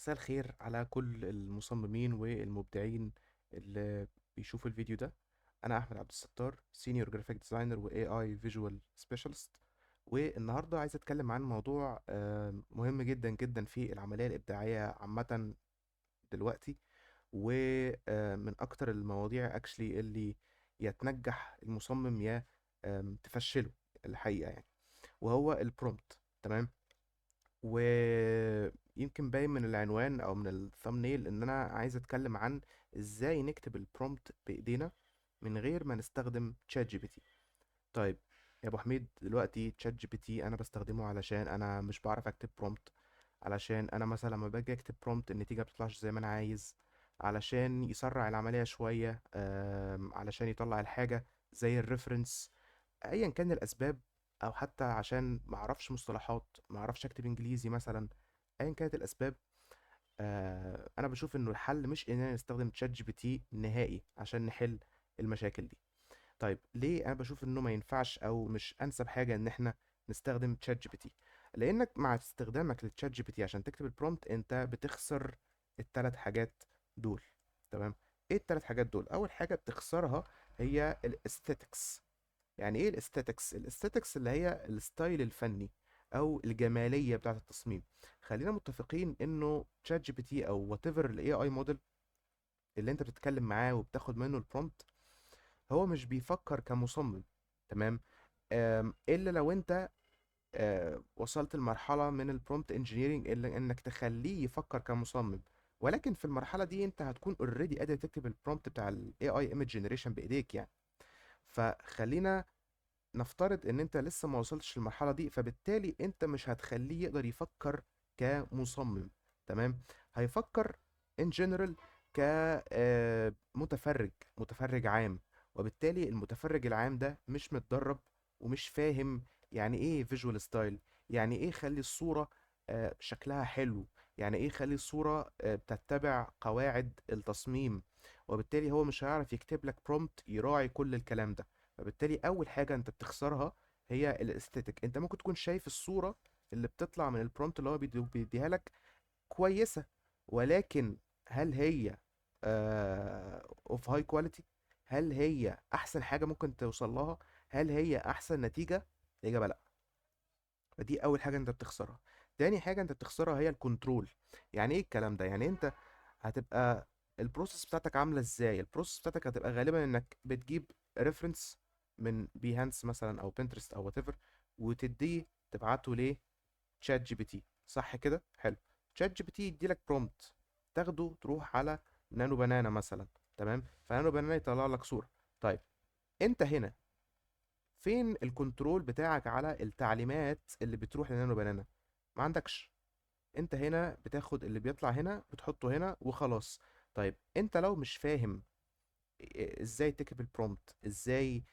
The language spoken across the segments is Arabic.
مساء الخير على كل المصممين والمبدعين اللي بيشوفوا الفيديو ده. انا احمد عبد الستار، سينيور جرافيك ديزاينر و AI فيجوال سبيشالست. والنهارده عايز اتكلم عن موضوع مهم جدا جدا في العمليه الابداعيه عامه دلوقتي. ومن اكتر المواضيع اكشلي اللي يا تنجح المصمم يا تفشله الحقيقه يعني، وهو البرومبت. تمام. ويمكن باين من العنوان او من الثامنيل ان انا عايز اتكلم عن ازاي نكتب البرومبت بايدينا من غير ما نستخدم تشات جي بي تي. طيب يا ابو حميد، دلوقتي تشات جي بي تي انا بستخدمه علشان انا مش بعرف اكتب برومبت، علشان انا مثلا لما باجي اكتب برومبت النتيجه بتطلعش زي ما انا عايز، علشان يسرع العمليه شويه، علشان يطلع الحاجه زي الريفرنس، ايا كان الاسباب، او حتى عشان ما اعرفش مصطلحات، ما اعرفش اكتب انجليزي مثلا. ايا كانت الاسباب، انا بشوف انه الحل مش اننا نستخدم تشات جي بي تي نهائي عشان نحل المشاكل دي. طيب ليه انا بشوف انه ما ينفعش او مش انسب حاجه ان احنا نستخدم تشات جي بي تي؟ لانك مع استخدامك للتشات جي بي تي عشان تكتب البرومبت انت بتخسر الثلاث حاجات دول. تمام. ايه الثلاث حاجات دول؟ اول حاجه بتخسرها هي الاستاتيكس. يعني ايه الاستاتيكس؟ الاستاتيكس اللي هي الستايل الفني او الجماليه بتاعه التصميم. خلينا متفقين انه تشات جي بي تي او وات ايفر الاي اي موديل اللي انت بتتكلم معاه وبتاخد منه البرومبت، هو مش بيفكر كمصمم. تمام. الا لو انت وصلت لمرحله من البرومبت انجينيرنج اللي انك تخليه يفكر كمصمم. ولكن في المرحله دي انت هتكون اوريدي قادر تكتب البرومبت بتاع الاي اي ايمج جنريشن بايديك يعني. فخلينا نفترض ان انت لسه ما وصلتش للمرحله دي، فبالتالي انت مش هتخليه يقدر يفكر كمصمم. تمام. هيفكر ان جنرال كمتفرج عام. وبالتالي المتفرج العام ده مش متدرب ومش فاهم يعني ايه فيجوال ستايل، يعني ايه خلي الصوره شكلها حلو، يعني ايه خلي الصوره بتتبع قواعد التصميم. وبالتالي هو مش هيعرف يكتب لك برومبت يراعي كل الكلام ده. فبالتالي اول حاجه انت بتخسرها هي الاستاتيك. انت ممكن تكون شايف الصوره اللي بتطلع من البرومبت اللي هو بيديها لك كويسه، ولكن هل هي اوف هاي كواليتي؟ هل هي احسن حاجه ممكن توصل لها؟ هل هي احسن نتيجه؟ الاجابه لا. فدي اول حاجه انت بتخسرها. تاني حاجه انت بتخسرها هي الكنترول. يعني ايه الكلام ده؟ يعني انت هتبقى البروسيس بتاعتك عامله ازاي؟ البروسيس بتاعتك هتبقى غالبا انك بتجيب ريفرنس من بيهانس مثلا او بنترست او وات ايفر، وتديه تبعته ل تشات جي بي تي. صح كده؟ حلو. تشات جي بي تي يدي لك برومبت، تاخده تروح على نانو بنانا مثلا. تمام. فنانو بنانا يطلع لك صوره. طيب انت هنا فين الكنترول بتاعك على التعليمات اللي بتروح لنانو بنانا؟ ما عندكش. انت هنا بتاخد اللي بيطلع هنا بتحطه هنا وخلاص. طيب انت لو مش فاهم ازاي تكتب البرومبت، ازاي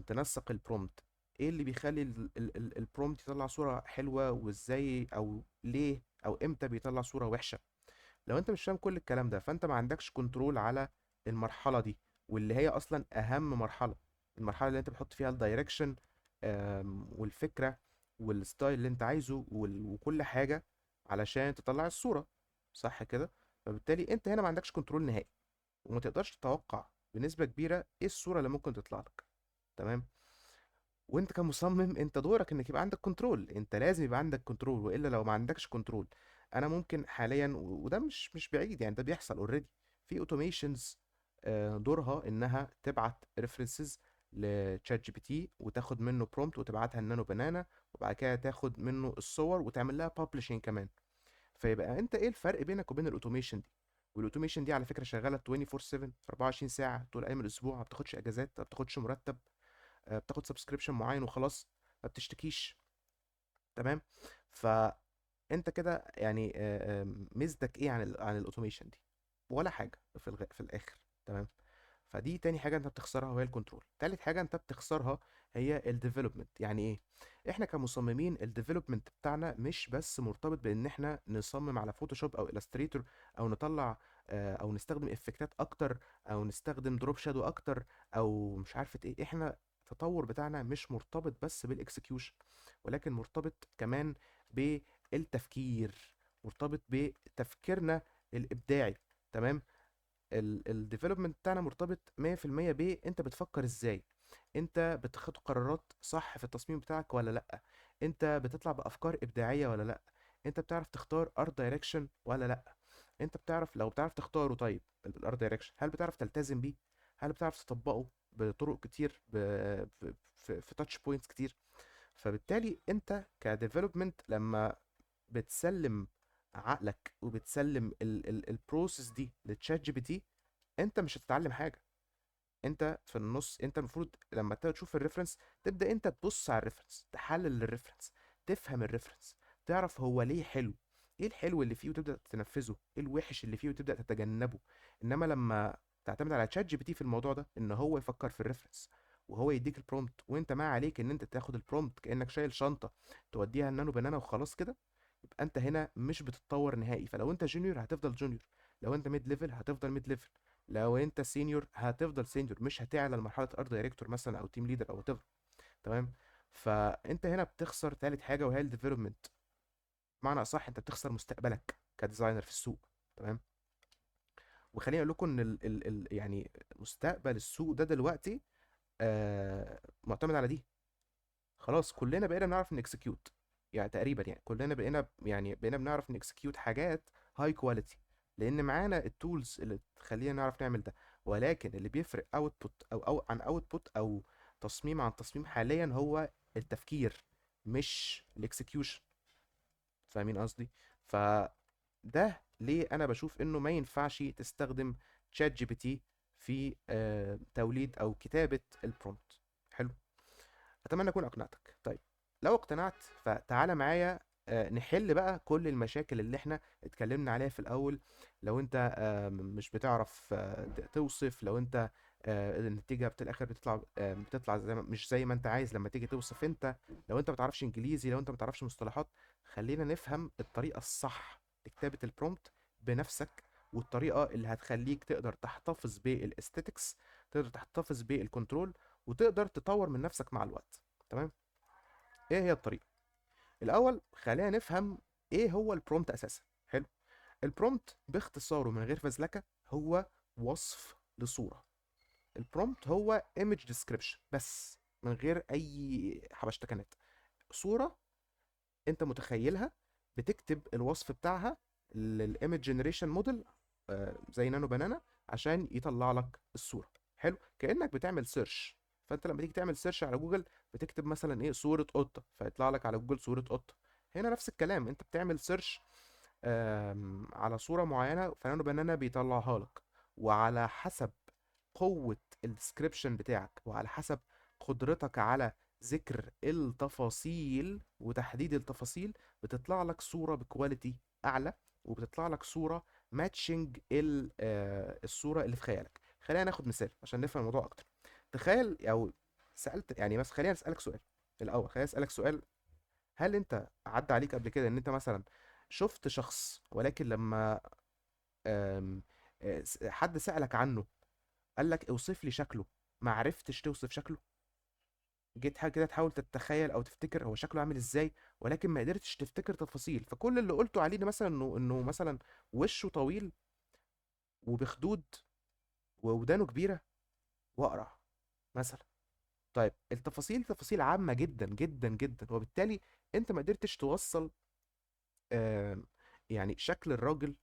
تنسق البرومبت، ايه اللي بيخلي البرومبت يطلع صورة حلوة، وازاي او ليه او امتى بيطلع صورة وحشة، لو انت مش فاهم كل الكلام ده فانت ما عندكش كنترول على المرحلة دي، واللي هي اصلا اهم مرحلة. المرحلة اللي انت بتحط فيها الدايركشن والفكرة والستايل اللي انت عايزه وكل حاجة علشان تطلع الصورة. صح كده؟ فبالتالي انت هنا ما عندكش كنترول نهائي، وما تقدرش تتوقع بنسبة كبيرة ايه الصورة اللي ممكن تطلع لك. تمام. وانت كمصمم انت دورك انك يبقى عندك كنترول، انت لازم يبقى عندك كنترول، والا لو ما عندكش كنترول. انا ممكن حاليا وده مش بعيد يعني، ده بيحصل اوريدي في اوتوميشنز دورها انها تبعت ريفرنسز لتشات جي بي تي وتاخد منه برومبت وتبعتها لنانو بنانا، وبعد كده تاخد منه الصور وتعمل لها بابليشنج كمان. فيبقى انت ايه الفرق بينك وبين الاوتوميشن دي؟ والاوتوميشن دي على فكره شغاله 24/7 في 24 ساعه طول ايام الاسبوع، ما بتاخدش اجازات، ما بتاخدش مرتب، بتاخد سبسكريبشن معين وخلاص، ما بتشتكيش. تمام. فانت كده يعني ميزتك ايه عن عن الاوتوميشن دي؟ ولا حاجه في الاخر. تمام. فدي تاني حاجه انت بتخسرها وهي الكنترول. تالت حاجه انت بتخسرها هي الديفلوبمنت. يعني ايه؟ احنا كمصممين الديفلوبمنت بتاعنا مش بس مرتبط بان احنا نصمم على فوتوشوب او الستريتور، او نطلع او نستخدم افكتات اكتر، او نستخدم دروب شادو اكتر، او مش عارفه ايه. احنا التطور بتاعنا مش مرتبط بس بالاكسكيوشن، ولكن مرتبط كمان بالتفكير مرتبط بتفكيرنا الابداعي. تمام. الديفلوبمنت بتاعنا مرتبط 100% ب انت بتفكر ازاي، انت بتاخد قرارات صح في التصميم بتاعك ولا لا، انت بتطلع بافكار ابداعيه ولا لا، انت بتعرف تختار ارت دايركشن ولا لا، انت بتعرف، لو بتعرف تختاره طيب الارت دايركشن، هل بتعرف تلتزم بيه، هل بتعرف تطبقه بطرق كتير في تاتش بوينتس كتير. فبالتالي انت كديفلوبمنت لما بتسلم عقلك وبتسلم البروسيس دي لتشات جي بي تي، انت مش هتتعلم حاجه. انت في النص، انت المفروض لما تشوف الريفرنس تبدا انت تبص على الريفرنس، تحلل الريفرنس، تفهم الريفرنس، تعرف هو ليه حلو، ايه الحلو اللي فيه وتبدا تنفذه، ايه الوحش اللي فيه وتبدا تتجنبه. انما لما تعتمد على تشات جي بي تي في الموضوع ده، ان هو يفكر في الريفرنس وهو يديك البرومبت، وانت ما عليك ان انت تاخد البرومبت كانك شايل شنطه توديها النانو بنانا وخلاص كده، يبقى انت هنا مش بتتطور نهائي. فلو انت جونيور هتفضل جونيور، لو انت ميد ليفل هتفضل ميد ليفل، لو انت سينيور هتفضل سينيور، مش هتعلى لمرحله ارت دايركتور مثلا او تيم ليدر او وات ايفر. تمام. فانت هنا بتخسر تالت حاجه وهي الديفلوبمنت. معنى اصح انت بتخسر مستقبلك كديزاينر في السوق. تمام. وخليني اقول لكم ان يعني مستقبل السوق ده دلوقتي معتمد على دي. خلاص كلنا بقينا بنعرف نكسكيوت، يعني تقريبا يعني كلنا بقينا بنعرف نكسكيوت حاجات هاي كواليتي، لان معانا التولز اللي تخلينا نعرف نعمل ده. ولكن اللي بيفرق اوتبوت او عن اوتبوت او تصميم عن تصميم حاليا هو التفكير، مش الاكسكيوشن. فاهمين قصدي؟ فده ليه انا بشوف انه ما ينفعش تستخدم تشات جي بي تي في توليد او كتابة البرومبت. حلو. اتمنى اكون اقنعتك. طيب لو اقتنعت فتعالى معايا نحل بقى كل المشاكل اللي احنا اتكلمنا عليها في الاول. لو انت مش بتعرف توصف، لو انت النتيجة الاخر بتطلع زي ما مش زي ما انت عايز لما تيجي توصف انت، لو انت ما بتعرفش انجليزي، لو انت ما بتعرفش مصطلحات، خلينا نفهم الطريقة الصح لكتابة البرومبت بنفسك، والطريقة اللي هتخليك تقدر تحتفظ بالاستاتيكس، تقدر تحتفظ بالكنترول، وتقدر تطور من نفسك مع الوقت. تمام. ايه هي الطريقه؟ الاول خلينا نفهم ايه هو البرومت اساسا. حلو. البرومت باختصاره من غير فزلكه هو وصف لصوره. البرومت هو ايمج ديسكريبشن بس، من غير اي حبشتكنات. صوره انت متخيلها، بتكتب الوصف بتاعها للايمج جنريشن موديل زي نانو بنانا عشان يطلع لك الصوره. حلو. كانك بتعمل سيرش. فانت لما تيجي تعمل سيرش على جوجل بتكتب مثلا ايه صوره قطه، فيطلع لك على جوجل صوره قطه. هنا نفس الكلام، انت بتعمل سيرش على صوره معينه فنانو بنانا بيطلعها لك، وعلى حسب قوة الديسكريبشن بتاعك وعلى حسب قدرتك على ذكر التفاصيل وتحديد التفاصيل بتطلع لك صورة بكواليتي أعلى، وبتطلع لك صورة ماتشنج الصورة اللي في خيالك. خلينا ناخد مثال عشان نفهم الموضوع أكتر. تخيل أو سألت يعني مثلا، خلينا أسألك سؤال الأول، خلينا أسألك سؤال. هل أنت عدى عليك قبل كده إن أنت مثلا شفت شخص، ولكن لما آم، حد سألك عنه قال لك اوصف لي شكله، ما عرفتش توصف شكله؟ جيت حاجه كده تحاول تتخيل او تفتكر هو شكله عامل ازاي، ولكن ما قدرتش تفتكر تفاصيل، فكل اللي قلته عليه ده مثلا انه مثلا وشه طويل وبخدود وودانه كبيره واقرع مثلا. طيب التفاصيل تفاصيل عامه جدا جدا جدا، وبالتالي انت ما قدرتش توصل آم، يعني شكل الراجل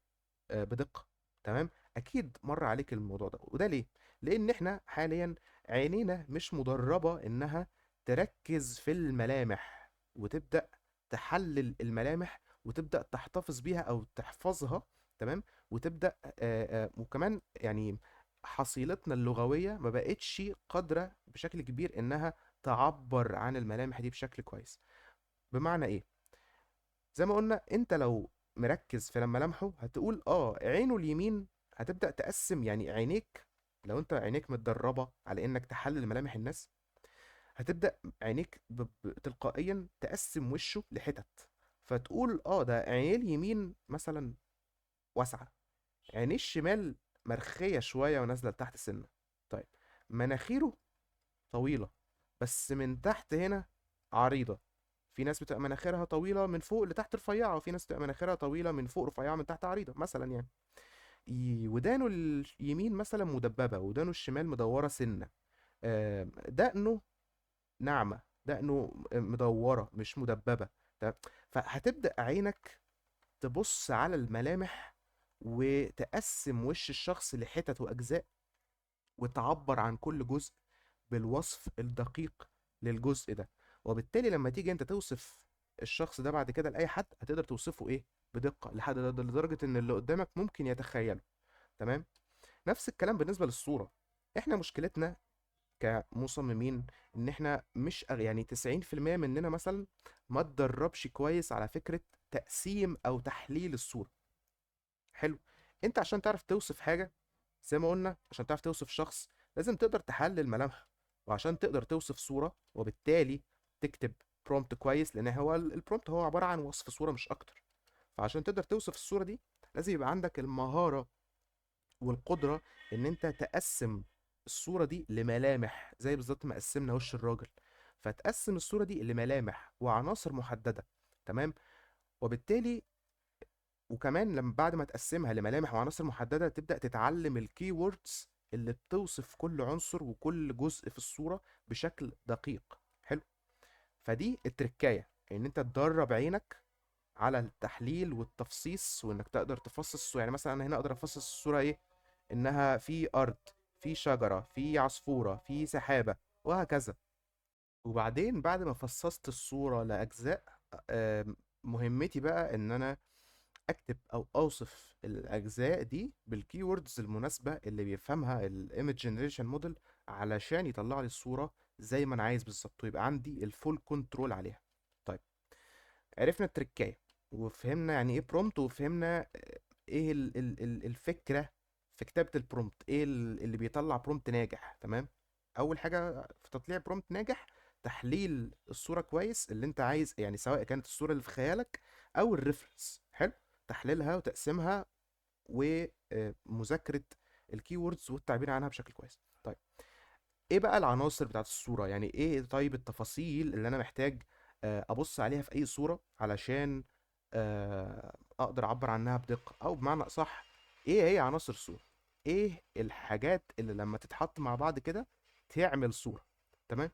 بدقة. تمام. اكيد مر عليك الموضوع ده، وده ليه؟ لان احنا حاليا عينينا مش مدربة انها تركز في الملامح وتبدأ تحلل الملامح وتبدأ تحتفظ بيها او تحفظها. تمام. وتبدأ وكمان يعني حصيلتنا اللغوية ما بقتش قادرة بشكل كبير انها تعبر عن الملامح دي بشكل كويس. بمعنى ايه؟ زي ما قلنا، انت لو مركز في لما لمحه هتقول عينه اليمين، هتبدأ تقسم يعني عينيك. لو انت عينيك متدربة على انك تحلل ملامح الناس، هتبدأ عينيك تلقائيا تقسم وشه لحتت، فتقول ده عينيه اليمين مثلا واسعة، عينيه الشمال مرخية شوية ونازلة لتحت سنة. طيب مناخيره طويلة بس من تحت هنا عريضة، في ناس بتبقى مناخيرها طويله من فوق لتحت رفيعه، وفي ناس بتبقى مناخيرها طويله من فوق رفيعه من تحت عريضه مثلا يعني. ودانه اليمين مثلا مدببه، ودانه الشمال مدوره سنه. دقنه ناعمه، دقنه مدوره مش مدببه. تمام. فهتبدا عينك تبص على الملامح، وتقسم وش الشخص لحتت واجزاء، وتعبر عن كل جزء بالوصف الدقيق للجزء ده. وبالتالي لما تيجي انت توصف الشخص ده بعد كده لاي حد، هتقدر توصفه ايه بدقة لدرجة ان اللي قدامك ممكن يتخيله. تمام. نفس الكلام بالنسبة للصورة. احنا مشكلتنا كمصممين ان احنا مش يعني 90% مننا مثلا ما تدربش كويس على فكرة تقسيم او تحليل الصورة. حلو. انت عشان تعرف توصف حاجة، زي ما قلنا، عشان تعرف توصف شخص لازم تقدر تحلل ملامحه، وعشان تقدر توصف صورة وبالتالي تكتب برومبت كويس، لان هو البرومبت هو عبارة عن وصف صورة مش اكتر. فعشان تقدر توصف الصورة دي لازم يبقى عندك المهارة والقدرة ان انت تقسم الصورة دي لملامح، زي بالظبط ما قسمنا وش الراجل. فتقسم الصورة دي لملامح وعناصر محددة. تمام. وبالتالي وكمان لما بعد ما تقسمها لملامح وعناصر محددة، تبدأ تتعلم الكي ووردز اللي بتوصف كل عنصر وكل جزء في الصورة بشكل دقيق. حلو. فدي التركاية، ان انت تدرب عينك على التحليل والتفصيص، وانك تقدر تفصص الصورة. يعني مثلا انا هنا اقدر افصص الصورة ايه، انها في ارض، في شجرة، في عصفورة، في سحابة، وهكذا. وبعدين بعد ما فصصت الصورة لأجزاء، مهمتي بقى ان انا اكتب او اوصف الاجزاء دي بالكيوردز المناسبه اللي بيفهمها الايمج جنريشن موديل، علشان يطلع لي الصوره زي ما انا عايز بالظبط، ويبقى عندي الفول كنترول عليها. طيب، عرفنا التركايه، وفهمنا يعني ايه برومبت، وفهمنا ايه الفكره في كتابه البرومبت، ايه اللي بيطلع برومبت ناجح. تمام. اول حاجه في تطليع برومبت ناجح، تحليل الصوره كويس اللي انت عايز، يعني سواء كانت الصوره اللي في خيالك او الريفرنس. حلو. تحليلها وتقسيمها ومذاكره الكيوردز والتعبير عنها بشكل كويس. طيب، ايه بقى العناصر بتاعت الصورة؟ يعني ايه طيب التفاصيل اللي انا محتاج ابص عليها في اي صورة علشان اقدر اعبر عنها بدقة، او بمعنى اصح ايه هي عناصر الصورة؟ ايه الحاجات اللي لما تتحط مع بعض كده تعمل صورة؟ تمام.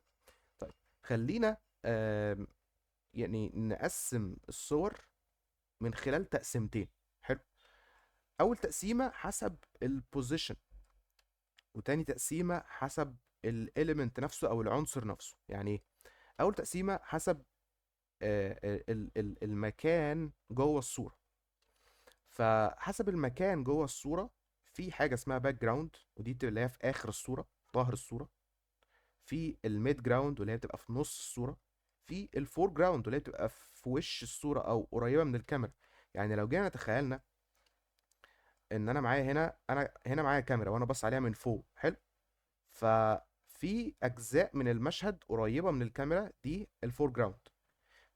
طيب، خلينا يعني نقسم الصور من خلال تقسيمتين. حلو. اول تقسيمة حسب البوزيشن، وتاني تقسيمة حسب الاليمنت نفسه او العنصر نفسه. يعني ايه؟ اول تقسيمة حسب المكان جوه الصورة. فحسب المكان جوه الصورة، في حاجة اسمها باك جراوند، ودي بتبقى اللي هي في اخر الصورة، ظهر الصورة. في الميد جراوند واللي هي بتبقى في نص الصورة. في الفور جراوند واللي هي بتبقى في وش الصورة او قريبة من الكاميرا. يعني لو جينا تخيلنا ان انا معايا هنا، انا هنا معايا كاميرا وانا بص عليها من فوق. حلو. ففي اجزاء من المشهد قريبه من الكاميرا، دي الفور جراوند.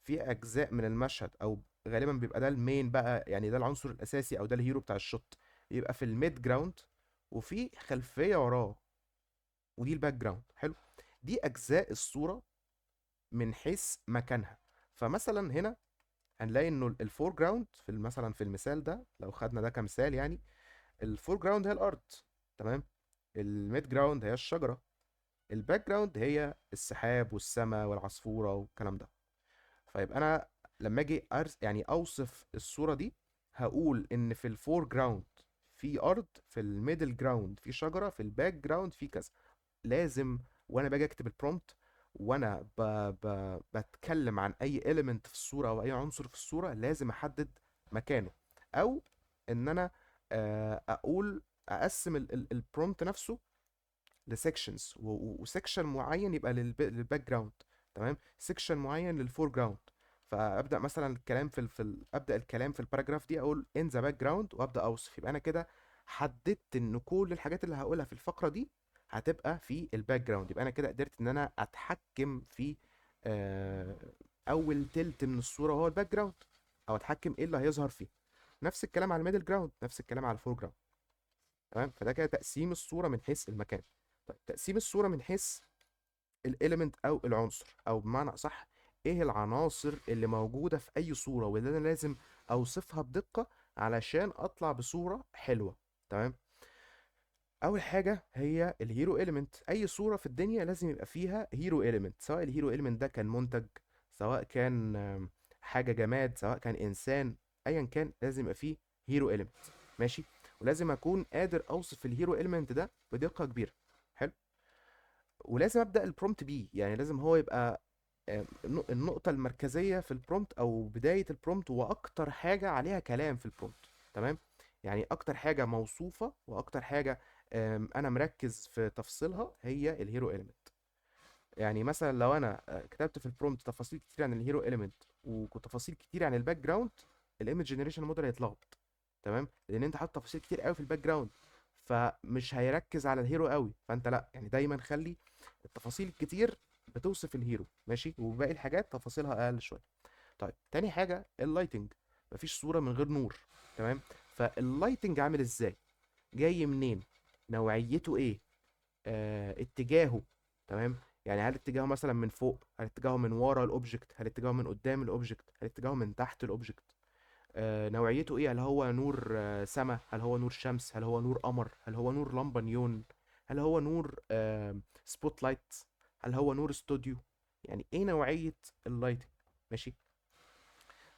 في اجزاء من المشهد، او غالبا بيبقى ده المين بقى، يعني ده العنصر الاساسي او ده الهيرو بتاع الشوت، يبقى في الميد جراوند. وفي خلفيه وراه، ودي الباك جراوند. حلو. دي اجزاء الصوره من حيث مكانها. فمثلا هنا هنلاقي انه الفور جراوند في مثلا في المثال ده، لو خدنا ده كمثال يعني، الفور جراوند هي الارض. تمام. الميد جراوند هي الشجره. الباك جراوند هي السحاب والسماء والعصفورة والكلام ده. فيبقى انا لما اجي يعني اوصف الصورة دي، هقول ان في الفور جراوند في ارض، في الميدل جراوند في شجرة، في الباك جراوند في كذا. لازم وانا باجي اكتب البرومبت، وانا بتكلم عن اي element في الصورة او اي عنصر في الصورة، لازم احدد مكانه. او ان انا اقول اقسم البرومبت نفسه لسكشنز، وسكشن معين يبقى للباك جراوند. تمام. سكشن معين للفور جراوند. فابدا مثلا الكلام ابدا الكلام في الباراجراف دي، اقول ان ذا باك جراوند، وابدا اوصف. يبقى انا كده حددت ان كل الحاجات اللي هقولها في الفقره دي هتبقى في الباك جراوند. يبقى انا كده قدرت ان انا اتحكم في آه، اول تلت من الصوره هو الباك جراوند، او اتحكم ايه اللي هيظهر فيه. نفس الكلام على الميدل جراوند، نفس الكلام على الفور جراوند. تمام. فده كده تقسيم الصورة من حيث المكان. طيب، تقسيم الصورة من حيث الاليمنت او العنصر، او بمعنى اصح ايه العناصر اللي موجودة في اي صورة واللي انا لازم اوصفها بدقة علشان اطلع بصورة حلوة. تمام. اول حاجة هي الهيرو اليمنت. اي صورة في الدنيا لازم يبقى فيها هيرو اليمنت، سواء الهيرو اليمنت ده كان منتج، سواء كان حاجة جماد، سواء كان انسان، ايا كان لازم يبقى فيه هيرو اليمنت. ماشي. ولازم اكون قادر اوصف الهيرو اليمنت ده بدقة كبيرة. حلو. ولازم ابدا البرومت بيه، يعني لازم هو يبقى النقطة المركزية في البرومت أو بداية البرومت، وأكتر حاجة عليها كلام في البرومت. تمام. يعني أكتر حاجة موصوفة وأكتر حاجة أنا مركز في تفصيلها هي الهيرو إليمنت. يعني مثلا لو أنا كتبت في البرومت تفاصيل كتير عن الهيرو إليمنت وتفاصيل كتير عن الباك جراوند، الايمج جنريشن موديل هيتلخبط. تمام، لأن أنت حاطط تفاصيل كتير قوي في الباك جراوند، فمش هيركز على الهيرو قوي. فأنت لا، يعني دايما خلي التفاصيل الكتير بتوصف الهيرو، ماشي، وباقي الحاجات تفاصيلها اقل شويه. طيب، تاني حاجه اللايتنج. مفيش صوره من غير نور. تمام. فاللايتنج عامل ازاي؟ جاي منين؟ نوعيته ايه؟ اتجاهه. تمام. يعني هل اتجاهه مثلا من فوق، هل اتجاهه من ورا الاوبجكت، هل اتجاهه من قدام الاوبجكت، هل اتجاهه من تحت الاوبجكت؟ نوعيته ايه؟ هل هو نور سما، هل هو نور شمس، هل هو نور قمر، هل هو نور لمبة نيون، هل هو نور سبوت لايت، هل هو نور استوديو؟ يعني ايه نوعية اللايتنج؟ ماشي.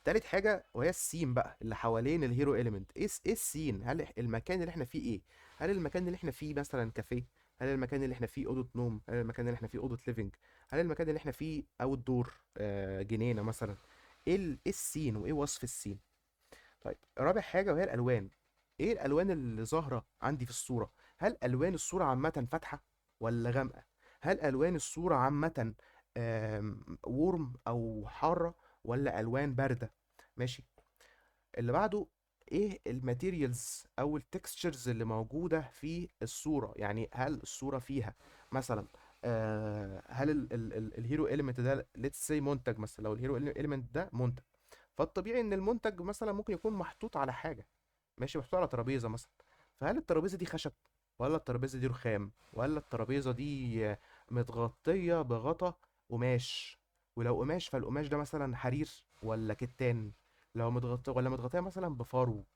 تالت حاجة وهي السين بقى اللي حوالين الهيرو اليمنت. ايه السين؟ هل المكان اللي احنا فيه ايه؟ هل المكان اللي احنا فيه مثلا كافيه؟ هل المكان اللي احنا فيه أوضة نوم؟ هل المكان اللي احنا فيه أوضة ليفينج؟ هل المكان اللي احنا فيه اوت دور جنينة مثلا؟ إيه السين وايه وصف السين؟ طيب، رابع حاجة وهي الألوان. إيه الألوان اللي ظاهرة عندي في الصورة؟ هل ألوان الصورة عامة فاتحة ولا غامقة؟ هل ألوان الصورة عامة وورم أو حارة ولا ألوان باردة؟ ماشي. اللي بعده، إيه الماتيريالز أو التكستشرز اللي موجودة في الصورة؟ يعني هل الصورة فيها مثلا هل الهيرو إليمنت ده ليتس سي منتج مثلا، لو الهيرو إليمنت ده منتج، فالطبيعي ان المنتج مثلا ممكن يكون محطوط على حاجه، ماشي، محطوط على ترابيزه مثلا. فهل الترابيزه دي خشب ولا الترابيزه دي رخام ولا الترابيزه دي متغطيه بغطا قماش؟ ولو قماش فالقماش ده مثلا حرير ولا كتان؟ لو متغطيه ولا متغطيه مثلا بفرو؟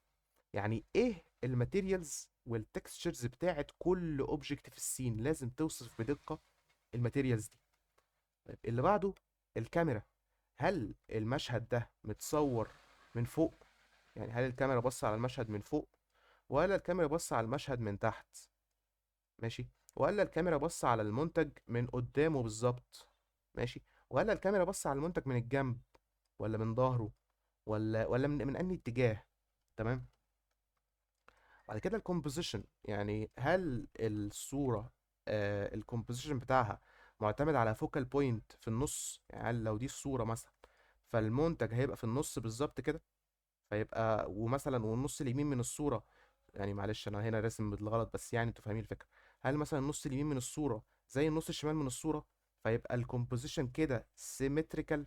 يعني ايه الماتيريالز والتكستشرز بتاعت كل اوبجكت في السين؟ لازم توصف بدقه الماتيريالز دي. طيب، اللي بعده الكاميرا. هل المشهد ده متصور من فوق؟ يعني هل الكاميرا بص على المشهد من فوق ولا الكاميرا بص على المشهد من تحت؟ ماشي. ولا الكاميرا بص على المنتج من قدامه بالظبط؟ ماشي. ولا الكاميرا بص على المنتج من الجنب ولا من ظهره ولا من انهي اتجاه؟ تمام. بعد كده الكومبوزيشن. يعني هل الصورة الكومبوزيشن بتاعها معتمد على فوكال بوينت في النص؟ يعني هل لو دي الصورة مثلا فالمنتج هيبقى في النص بالظبط كده، فيبقى ومثلا والنص اليمين من الصورة، يعني معلش انا هنا راسم بالغلط بس يعني انتوا فاهمين الفكرة، هل مثلا النص اليمين من الصورة زي النص الشمال من الصورة، فيبقى الكومبوزيشن كده سيمتريكال؟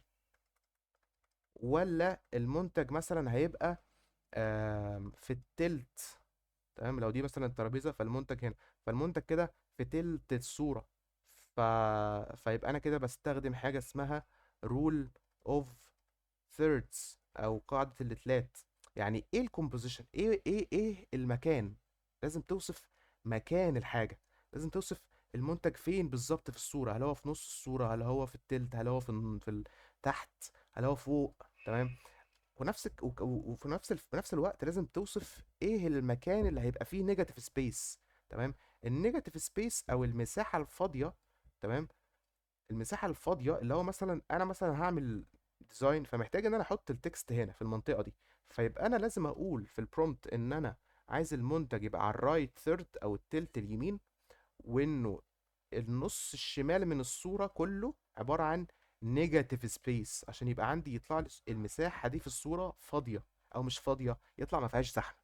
ولا المنتج مثلا هيبقى في التلت؟ تمام، لو دي مثلا الترابيزه فالمنتج هنا، فالمنتج كده في تلت الصوره. ف... فيبقى انا كده بستخدم حاجه اسمها رول اوف ثيردز او قاعده الاتلات. يعني ايه الكومبوزيشن؟ ايه المكان؟ لازم توصف مكان الحاجه، لازم توصف المنتج فين بالظبط في الصوره. هل هو في نص الصوره، هل هو في التلت، هل هو تحت، هل هو فوق؟ تمام. في نفس الوقت لازم توصف ايه المكان اللي هيبقى فيه نيجاتيف سبيس. تمام. النيجاتيف سبيس او المساحه الفاضيه. تمام. المساحه الفاضيه اللي هو مثلا انا مثلا هعمل ديزاين، فمحتاج ان انا احط التكست هنا في المنطقه دي، فيبقى انا لازم اقول في البرومبت ان انا عايز المنتج يبقى على الرايت ثيرد او التلت اليمين، وانه النص الشمال من الصورة كله عبارة عن نيجاتيف سبيس، عشان يبقى عندي يطلع لي المساحة دي في الصورة فاضية او مش فاضية، يطلع ما فيهاش زحمة،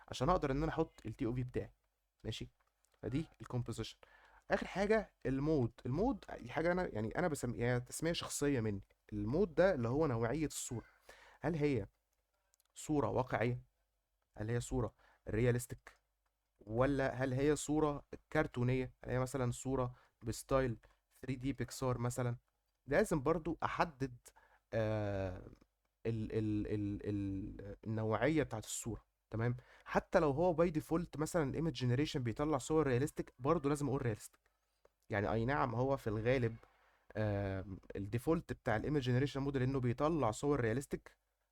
عشان اقدر ان انا احط التي او في بتاعي. ماشي. فدي الكومبوزيشن. اخر حاجة المود. المود دي حاجة انا يعني انا بسميها يعني تسمية شخصية مني. المود ده اللي هو نوعية الصورة. هل هي صورة واقعية؟ هل هي صورة رياليستيك؟ ولا هل هي صورة كرتونية؟ هل هي مثلا صورة بستايل 3D بيكسار مثلا؟ لازم برضو احدد آه النوعيه بتاعت الصوره. تمام. حتى لو هو باي ديفولت مثلا الايمج جنريشن بيطلع صور رياليستيك، برضه لازم اقول رياليستيك. يعني اي نعم هو في الغالب الديفولت بتاع الايمج جنريشن موديل انه بيطلع صور رياليستيك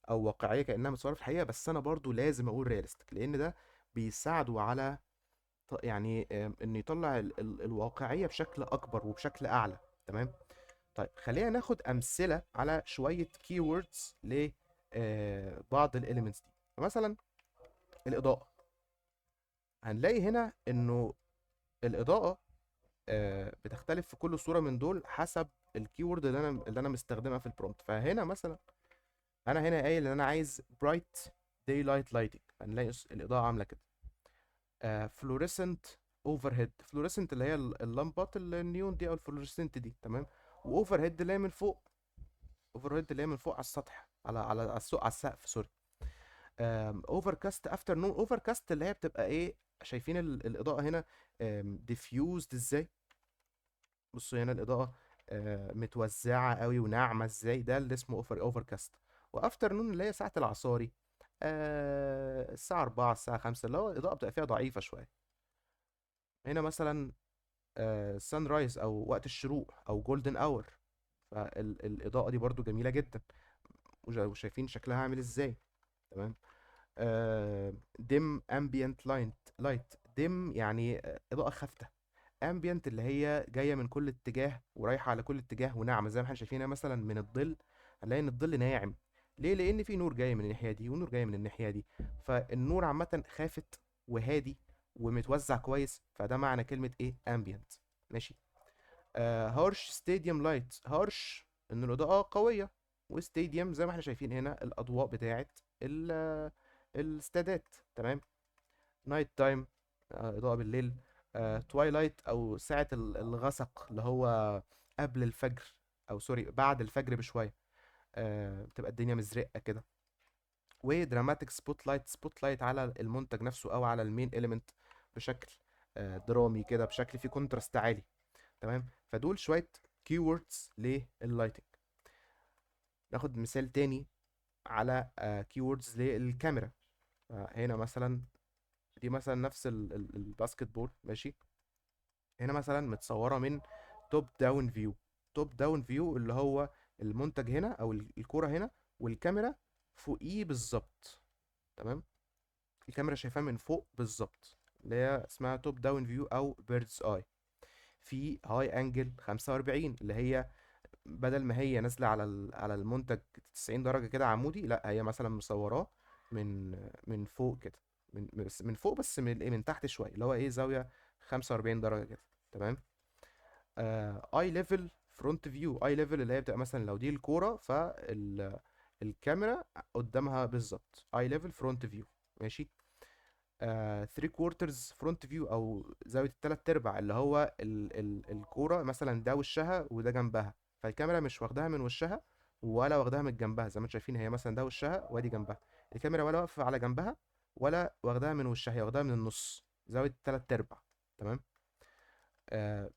او واقعيه كانها متصوره في الحقيقه، بس انا برضو لازم اقول رياليستيك، لان ده بيساعده على يعني انه يطلع الواقعيه بشكل اكبر وبشكل اعلى. تمام. طيب خلينا ناخد امثله على شويه كيوردز ل بعض الاليمنتس دي. مثلا الاضاءه، هنلاقي هنا انه الاضاءه بتختلف في كل صورة من دول حسب الكيورد اللي انا مستخدمها في البرومبت. فهنا مثلا انا هنا قايل ان انا عايز bright daylight lighting، هنلاقي الاضاءة عاملة كده. fluorescent overhead، fluorescent اللي هي اللمبات النيون دي او الفلوريسنت دي. تمام. واوفر اللي هي من فوق، overhead اللي هي من فوق على السطح، على السوق، على السقف، سوري. overcast afternoon، overcast اللي هي بتبقى ايه، شايفين الاضاءة هنا diffused ازاي؟ بصوا هنا الإضاءة متوزعة قوي وناعمة ازاي، ده اللي اسمه اوفر كاست. وافتر نون اللي هي ساعة العصاري، الساعة 4 الساعة 5، اللي هو الإضاءة بتبقى فيها ضعيفة شوية. هنا مثلا سان رايز أو وقت الشروق أو جولدن اور، فالإضاءة دي برضو جميلة جدا، وشايفين شكلها عامل ازاي. تمام. ديم امبيانت لايت، ديم يعني إضاءة خافتة، امبيانت اللي هي جايه من كل اتجاه ورايحه على كل اتجاه وناعمه، زي ما احنا شايفينها مثلا من الظل، هنلاقي ان الظل ناعم. ليه؟ لان في نور جاي من الناحيه دي ونور جاي من الناحيه دي، فالنور عامه خافت وهادي ومتوزع كويس، فده معنى كلمه ايه، امبيانت. ماشي. هارش ستاديوم لايت، هارش ان الاضاءه قويه، وستاديوم زي ما احنا شايفين هنا الاضواء بتاعه الاستادات. تمام. نايت تايم، إضاءة بالليل. توايلايت أو ساعة الغسق، اللي هو قبل الفجر، أو سوري بعد الفجر بشوية، بتبقى الدنيا مزرقة كده. ودراماتيك سبوت لايت، سبوت لايت على المنتج نفسه أو على المين إليمنت بشكل درامي كده، بشكل فيه كونتراست عالي. تمام. فدول شوية كيوردز لللايتنج. ناخد مثال تاني على كيوردز للكاميرا. هنا مثلا دي مثلا نفس الباسكت بول. ماشي. هنا مثلا متصوره من توب داون فيو، توب داون فيو اللي هو المنتج هنا او الكوره هنا، والكاميرا فوقيه بالظبط. تمام. الكاميرا شايفاه من فوق بالظبط، اللي هي اسمها توب داون فيو او بيردز اي. في هاي انجل 45، اللي هي بدل ما هي نازله على المنتج 90 درجه كده عمودي، لا هي مثلا مصوراه من فوق كده، من فوق، بس من تحت شويه، اللي هو ايه، زاويه 45 درجه كده. تمام. اي ليفل فرونت فيو، اي ليفل اللي هي بتبقى مثلا لو دي الكوره فالكاميرا قدامها بالظبط، اي ليفل فرونت فيو. ماشي. 3 كوارترز فرونت فيو او زاويه التلات ارباع، اللي هو الكوره مثلا ده وشها وده جنبها، فالكاميرا مش واخداها من وشها ولا واخداها من جنبها، زي ما انتم شايفين هي مثلا ده وشها وادي جنبها، الكاميرا ولا واقفه على جنبها ولا واخداها من وشها، هي واخداها من النص، زاويه التلات ارباع. تمام.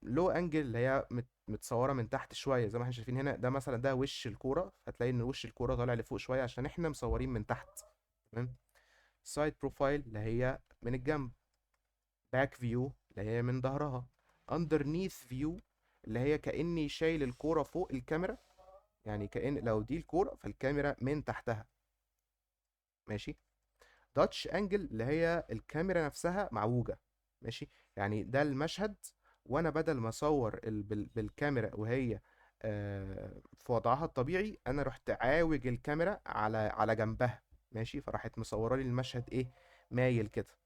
لو انجل اللي هي متصوره من تحت شويه، زي ما احنا شايفين هنا، ده مثلا ده وش الكوره، هتلاقي ان وش الكوره طالع لفوق شويه عشان احنا مصورين من تحت. تمام. سايد بروفايل اللي هي من الجنب. باك فيو اللي هي من ظهرها. اندرنيث فيو اللي هي كاني شايل الكوره فوق الكاميرا، يعني كأن لو دي الكوره فالكاميرا من تحتها. ماشي. داتش انجل اللي هي الكاميرا نفسها معوجة. ماشي. يعني ده المشهد، وانا بدل ما اصور بالكاميرا وهي في وضعها الطبيعي، انا رحت عاوج الكاميرا على جنبها. ماشي. فراحت مصوره لي المشهد ايه، مايل كده.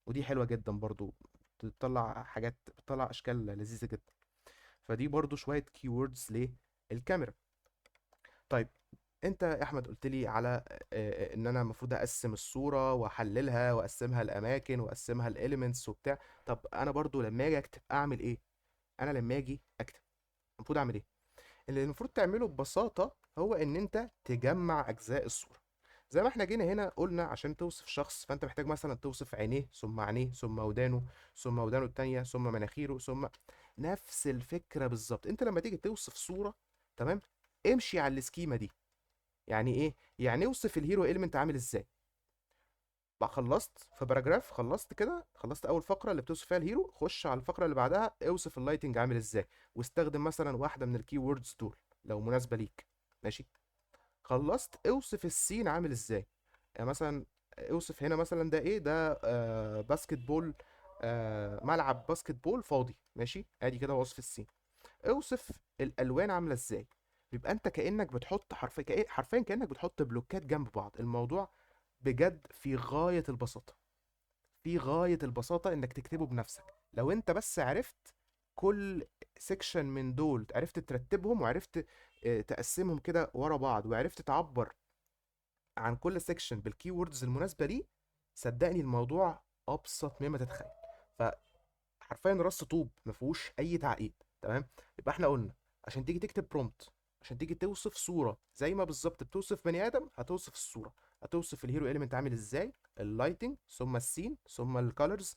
ودي حلوة جدا برضو، بتطلع حاجات، بتطلع اشكال لذيذة جدا. فدي برضو شوية كيوردز للكاميرا. طيب انت يا احمد قلت لي على ان انا المفروض اقسم الصوره واحللها واقسمها لاماكن واقسمها لاليمنتس وبتاع. طب انا برضو لما اجي اكتب اعمل ايه؟ انا لما اجي اكتب المفروض اعمل ايه؟ اللي المفروض تعمله ببساطه هو ان انت تجمع اجزاء الصوره. زي ما احنا جينا هنا قلنا عشان توصف شخص، فانت محتاج مثلا توصف عينيه ثم عينيه ثم ودانه ثم ودانه التانية ثم مناخيره ثم، نفس الفكره بالظبط. انت لما تيجي توصف صوره، تمام، امشي على السكيمه دي. يعني ايه؟ يعني اوصف الهيرو اليمنت عامل ازاي. بقى خلصت في باراجراف، خلصت كده، خلصت اول فقره اللي بتوصف فيها الهيرو، خش على الفقره اللي بعدها اوصف اللايتنج عامل ازاي، واستخدم مثلا واحده من الكي ووردز دول لو مناسبه ليك. ماشي. خلصت اوصف السين عامل ازاي. يعني مثلا اوصف هنا مثلا ده ايه، ده باسكت بول، ملعب باسكت بول فاضي. ماشي، ادي كده وصف السين. اوصف الالوان عامله ازاي. بيبقى انت كانك بتحط حرفيا كانك بتحط بلوكات جنب بعض. الموضوع بجد في غايه البساطه، في غايه البساطه انك تكتبه بنفسك. لو انت بس عرفت كل سيكشن من دول، عرفت ترتبهم وعرفت تقسمهم كده ورا بعض، وعرفت تعبر عن كل سيكشن بالكي ووردز المناسبه ليه، صدقني الموضوع ابسط مما تتخيل. فحرفيا رص طوب ما فيهوش اي تعقيد. تمام. يبقى احنا قلنا عشان تيجي تكتب برومبت، عشان تيجي توصف صوره زي ما بالظبط بتوصف بني ادم، هتوصف الصوره، هتوصف الهيرو اليمنت عامل ازاي، اللايتنج، ثم السين، ثم الكالرز،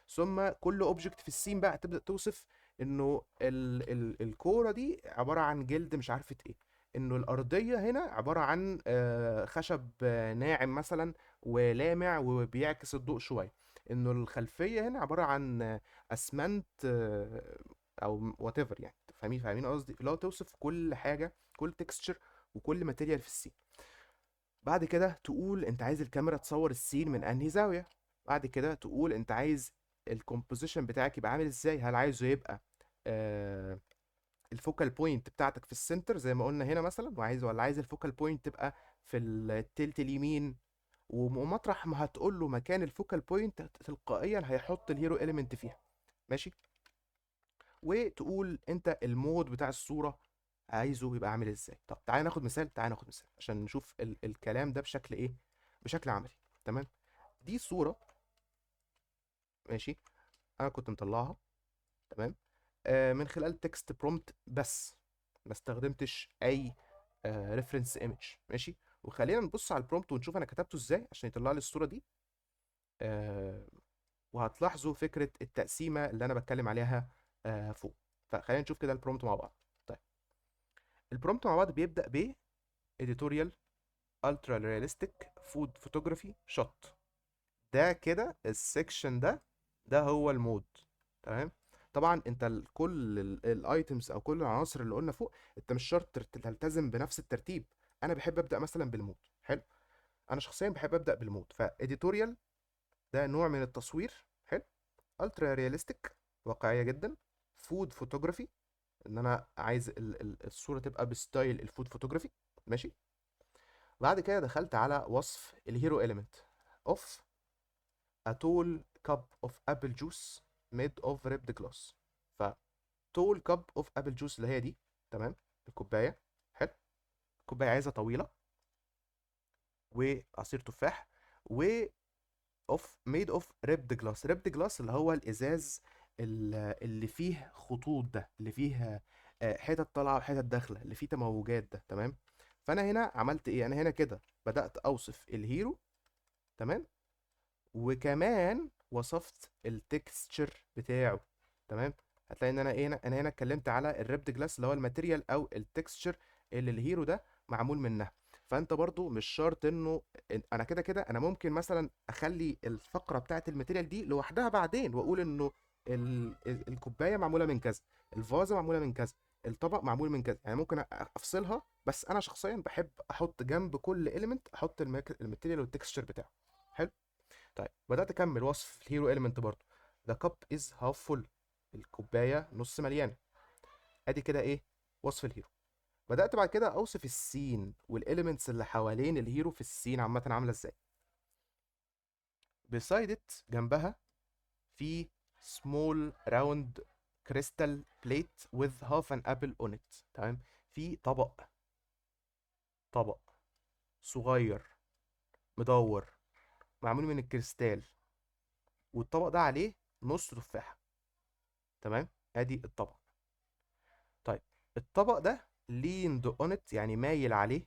ثم كل اوبجكت في السين بقى تبدا توصف انه ال الكوره دي عباره عن جلد مش عارفه ايه، انه الارضيه هنا عباره عن خشب ناعم مثلا ولامع وبيعكس الضوء شويه، انه الخلفيه هنا عباره عن اسمنت او وات ايفر. يعني فاهمين قصدي، اللي هو توصف كل حاجه، كل تكستشر وكل ماتيريال في السين. بعد كده تقول انت عايز الكاميرا تصور السين من انهي زاوية. بعد كده تقول انت عايز الكومبوزيشن بتاعك يبقى عامل ازاي، هل عايزه يبقى آه الفوكال بوينت بتاعتك في السنتر زي ما قلنا هنا مثلا، ولا عايز الفوكال بوينت تبقى في التلت اليمين. ومطرح ما هتقول له مكان الفوكال بوينت تلقائيا هيحط الهيرو اليمنت فيها. ماشي. وتقول انت المود بتاع الصورة عايزه يبقى عامل ازاي. طب تعالى ناخد مثال عشان نشوف الكلام ده بشكل ايه، بشكل عملي. تمام. دي صورة. ماشي. انا كنت مطلعها. تمام. من خلال تكست برومت بس، ما استخدمتش اي ريفرنس ايمج. ماشي. وخلينا نبص على البرومت ونشوف انا كتبته ازاي عشان يطلع لي الصورة دي. آه وهتلاحظوا فكرة التقسيمة اللي انا بتكلم عليها فوق. فخلينا نشوف كده البرومت مع بعض. طيب. البرومت مع بعض بيبدأ ب editorial ultra realistic food photography shot. ده كده السكشن ده هو المود. تمام. طبعا انت كل الايتمز او كل العناصر اللي قلنا فوق انت مش شرط تلتزم بنفس الترتيب. انا بحب ابدا مثلا بالمود. حلو. انا شخصيا بحب ابدا بالمود. فاديتوريال ده نوع من التصوير. حلو. الترا رياليستيك واقعيه جدا. فود فوتوغرافي ان انا عايز الصوره تبقى بستايل الفود فوتوغرافي. ماشي. بعد كده دخلت على وصف الهيرو element of a tall cup of apple juice made of ribbed glass. ف tall cup of apple juice اللي هي دي. تمام. الكوبايه. حلو. الكوبايه عايزه طويله، وعصير تفاح، و of made of ribbed glass. ribbed glass اللي هو الازاز اللي فيه خطوط ده، اللي فيه حتت طالعه وحتت داخله، اللي فيه تموجات ده. تمام. فانا هنا عملت ايه، انا هنا كده بدات اوصف الهيرو. تمام. وكمان وصفت التكستشر بتاعه. تمام. هتلاقي ان انا ايه، انا هنا اتكلمت على الريبد جلاس اللي هو الماتيريال او التكستشر اللي الهيرو ده معمول منها. فانت برضو مش شرط انه انا كده كده انا ممكن مثلا اخلي الفقره بتاعت الماتيريال دي لوحدها بعدين، واقول انه الكوبايه معموله من كذا، الفازه معموله من كذا، الطبق معمول من كذا. يعني ممكن افصلها، بس انا شخصيا بحب احط جنب كل اليمنت احط الماتيريال والتكستشر بتاعه. حلو. طيب بدأت أكمل وصف الهيرو إيليمنت برضو. The cup is half full. الكوباية نص مليانة. أدي كده إيه، وصف الهيرو. بدأت بعد كده أوصف السين والإليمنتس اللي حوالين الهيرو في السين عامة عاملة إزاي. beside it جنبها في small round crystal plate with half an apple on it. تمام. في طبق صغير مدور معمول من الكريستال، والطبق ده عليه نص تفاحة. تمام. ادي الطبق. طيب. الطبق ده leaned on it يعني مايل عليه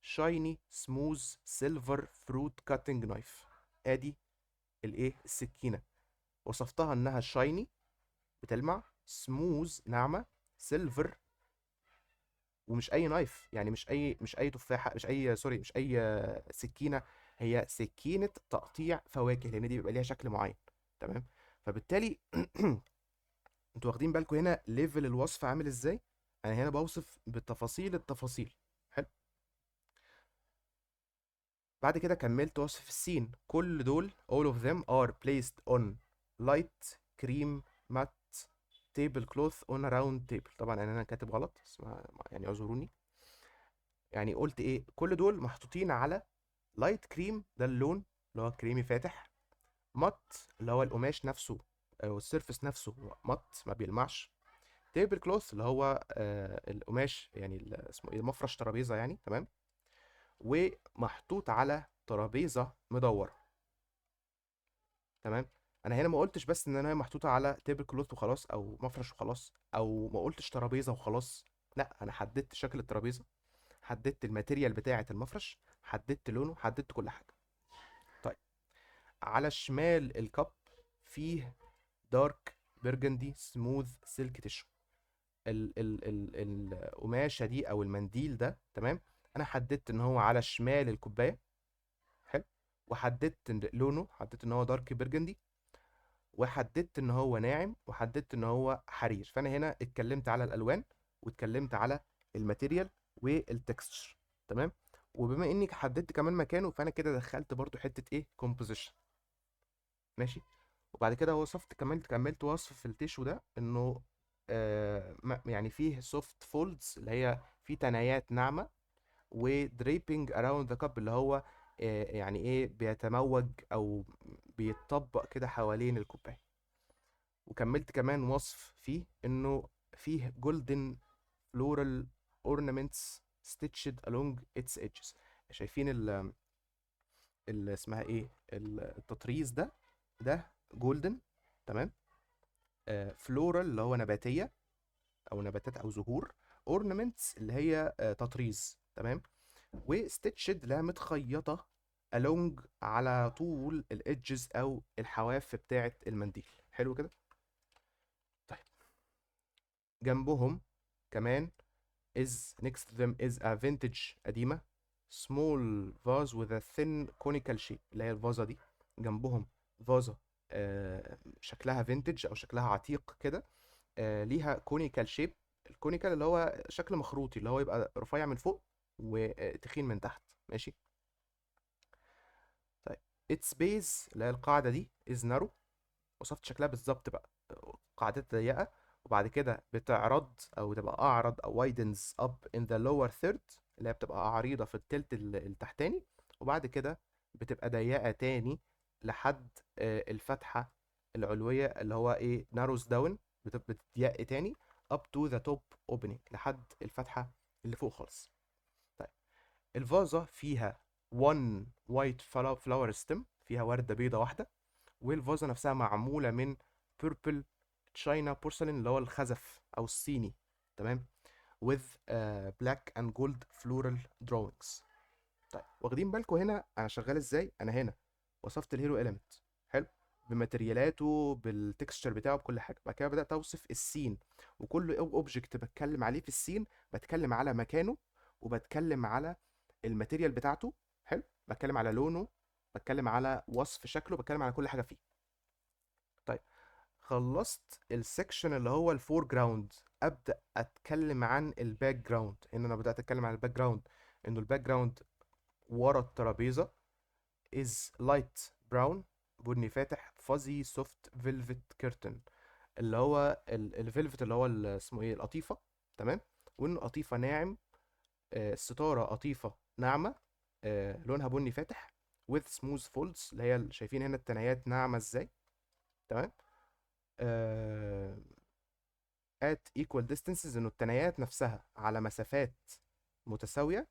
shiny smooth silver fruit cutting knife. ادي الايه، السكينة. وصفتها انها shiny بتلمع، smooth ناعمة، silver ومش اي نايف، يعني مش اي تفاحه، مش اي سوري مش اي سكينه، هي سكينه تقطيع فواكه، لان دي بيبقى ليها شكل معين. تمام. فبالتالي انتوا واخدين بالكم هنا ليفل الوصف عامل ازاي؟ انا هنا بوصف بتفاصيل التفاصيل. حلو. بعد كده كملت وصف السين. كل دول all of them are placed on light cream matte table cloth on a round table. طبعا انا كاتب غلط، بس يعني اعذروني. يعني قلت ايه؟ كل دول محطوطين على لايت كريم، ده اللون اللي هو كريمي فاتح. مات اللي هو القماش نفسه او السيرفس نفسه مات ما بيلمعش. تيبل كلوث اللي هو القماش، يعني اسمه ايه، مفرش ترابيزه يعني. تمام. ومحطوط على ترابيزه مدوره. تمام. انا هنا ما قلتش بس ان انا محطوطه على تيبل كلوث وخلاص، او مفرش وخلاص، او ما قلتش ترابيزه وخلاص. لا، انا حددت شكل الترابيزه، حددت الماتيريال بتاعه المفرش، حددت لونه، حددت كل حاجه. طيب، على شمال الكب فيه دارك بيرجندي سموث سيلك تيشو. القماشه دي او المنديل ده، تمام، انا حددت ان هو على شمال الكوبايه. حلو. وحددت لونه، حددت ان هو دارك بيرجندي، وحددت ان هو ناعم، وحددت ان هو حرير. فانا هنا اتكلمت على الالوان، واتكلمت على الماتيريال والتكستشر. تمام. وبما اني حددت كمان مكانه، فانا كده دخلت برضو حته ايه، كومبوزيشن. ماشي. وبعد كده وصفت، كملت وصف في التيشو ده انه يعني فيه سوفت فولدز اللي هي في تنايات ناعمه، ودريبنج اراوند ذا كاب اللي هو يعني ايه، بيتموج او بيتطبق كده حوالين الكوبايه. وكملت كمان وصف فيه انه فيه جولدن فلورال ornaments stitched along its edges. شايفين اسمها ايه، التطريز ده، ده جولدن. تمام. فلورال اللي هو نباتيه او نباتات او زهور. ornaments اللي هي تطريز. تمام. وستitched اللي هي متخيطه along على طول الادجز او الحواف بتاعه المنديل. حلو كده. طيب، جنبهم كمان is next to them is a vintage قديمة small vase with a thin conical shape، اللي هي الفازة دي. جنبهم فازة شكلها vintage أو شكلها عتيق كده، ليها conical shape. الكونيكال اللي هو شكل مخروطي، اللي هو يبقى رفيع من فوق وتخين من تحت. ماشي. طيب، its base اللي هي القاعدة دي is narrow. وصفت شكلها بالظبط بقى، قاعدتها ضيقة، وبعد كده بتعرض او تبقى اعرض او widens up in the lower third، اللي هي بتبقى عريضة في التلت التحتاني، وبعد كده بتبقى ضيقة تاني لحد الفتحة العلوية اللي هو ايه narrows down، بتضيق تاني up to the top opening لحد الفتحة اللي فوق خالص. طيب، الفازة فيها one white flower stem، فيها وردة بيضة واحدة. والفازة نفسها معمولة من purple china porcelain اللي هو الخزف أو الصيني. تمام. with black and gold floral drawings. طيب، واخدين بالكم هنا أنا شغال إزاي؟ أنا هنا وصفت الهيرو إيليمنت. حلو. بماتريالاته، بالتكستشر بتاعه، بكل حاجة. بعد كده بدأت أوصف السين، وكل أوبجكت بتكلم عليه في السين بتكلم على مكانه، وبتكلم على الماتيريال بتاعته. حلو. بتكلم على لونه، بتكلم على وصف شكله، بتكلم على كل حاجة فيه. طيب، خلصت السكشن اللي هو الفور جراوند، ابدا اتكلم عن الباك جراوند. ان انا بدات اتكلم عن الباك جراوند، انه الباك جراوند ورا الترابيزه is light brown، بني فاتح، fuzzy soft velvet curtain، اللي هو الفيلفت اللي هو اسمه ايه، القطيفه. تمام. وانه قطيفه ناعم، الستاره قطيفه ناعمه، لونها بني فاتح with smooth folds، اللي هي شايفين هنا التنايات ناعمه ازاي. تمام. آه، at equal distances، انه التنايات نفسها على مسافات متساوية.